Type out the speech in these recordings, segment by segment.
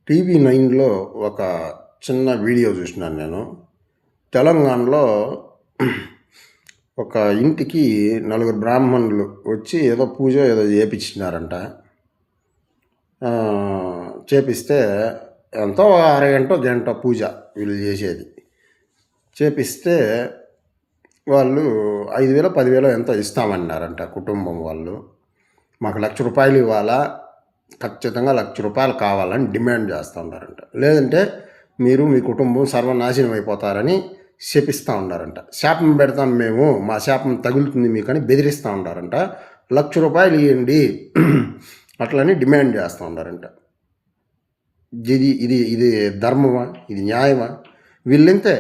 TV నైన్‌లో ఒక చిన్న వీడియో చూసినాను నేను. తెలంగాణలో ఒక ఇంటికి నలుగురు బ్రాహ్మణులు వచ్చి ఏదో పూజో ఏదో చేపిచ్చినారంట. చేపిస్తే ఎంతో అరగంటో, గంటో పూజ వీళ్ళు చేసేది. చేపిస్తే వాళ్ళు 5,000, 10,000 ఎంతో ఇస్తామన్నారంట కుటుంబం వాళ్ళు. మాకు రూ. 1,00,000 ఇవ్వాలా, ఖచ్చితంగా రూ. 1,00,000 కావాలని డిమాండ్ చేస్తూ ఉన్నారంట. లేదంటే మీరు మీ కుటుంబం సర్వనాశనం అయిపోతారని శపిస్తూ ఉన్నారంట. శాపం పెడతాం మేము, మా శాపం తగులుతుంది మీకని బెదిరిస్తూ ఉన్నారంట. రూ. 1,00,000 ఇవ్వండి అట్లని డిమాండ్ చేస్తూ ఉన్నారంట. ఇది ఇది ఇది ధర్మమా? ఇది న్యాయమా? వీళ్ళంతే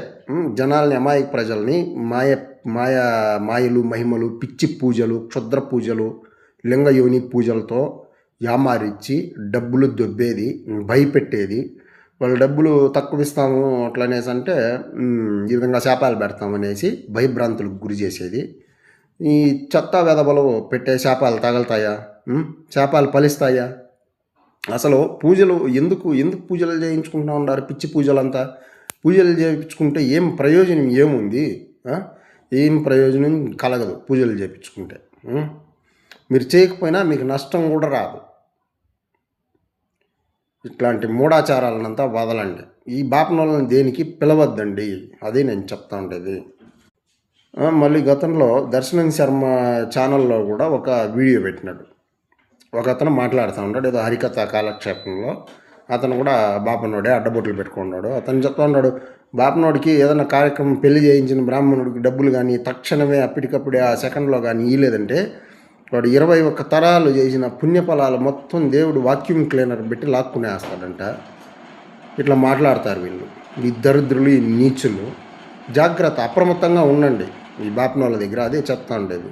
జనాల్ని, అమాయక ప్రజల్ని మాయ మాయలు, మహిమలు, పిచ్చి పూజలు, క్షుద్ర పూజలు, లింగయోని పూజలతో యామారిచ్చి డబ్బులు దొబ్బేది, భయపెట్టేది. వాళ్ళు డబ్బులు తక్కువ ఇస్తాము అట్లనేసి అంటే ఈ విధంగా శాపాలు పెడతామనేసి భయభ్రాంతులకు గురి చేసేది. ఈ చెత్త వెధవలు పెట్టే శాపాలు తగలుతాయా? శాపాలు ఫలిస్తాయా? అసలు పూజలు ఎందుకు పూజలు చేయించుకుంటూ ఉన్నారు? పిచ్చి పూజలంతా పూజలు చేయించుకుంటే ఏం ప్రయోజనం ఏముంది? ఏం ప్రయోజనం కలగదు పూజలు చేయించుకుంటే. మీరు చేయకపోయినా మీకు నష్టం కూడా రాదు. ఇట్లాంటి మూఢాచారాలనంతా వదలండి. ఈ బాపనోళ్ళని దేనికి పిలవద్దండి, అదే నేను చెప్తా ఉండేది. మళ్ళీ గతంలో దర్శనం శర్మ ఛానల్లో కూడా ఒక వీడియో పెట్టినాడు. ఒక అతను మాట్లాడుతూ ఉన్నాడు ఏదో హరికథ కాలక్షేపంలో. అతను కూడా బాపనోడే, అడ్డబొట్లు పెట్టుకున్నాడు. అతను చెప్తా ఉన్నాడు, బాపనోడికి ఏదైనా కార్యక్రమం పెళ్లి చేయించిన బ్రాహ్మణుడికి డబ్బులు కానీ తక్షణమే అప్పటికప్పుడే ఆ సెకండ్లో కానీ ఇవ్వలేదంటే వాడు 21 తరాలు చేసిన పుణ్యఫలాలు మొత్తం దేవుడు వాక్యూమ్ క్లీనర్ పెట్టి లాక్కునేస్తాడంట. ఇట్లా మాట్లాడతారు వీళ్ళు, ఈ దరిద్రులు, ఈ నీచులు. జాగ్రత్త, అప్రమత్తంగా ఉండండి ఈ బాపనోళ్ళ దగ్గర. అదే చెప్తా ఉండేది.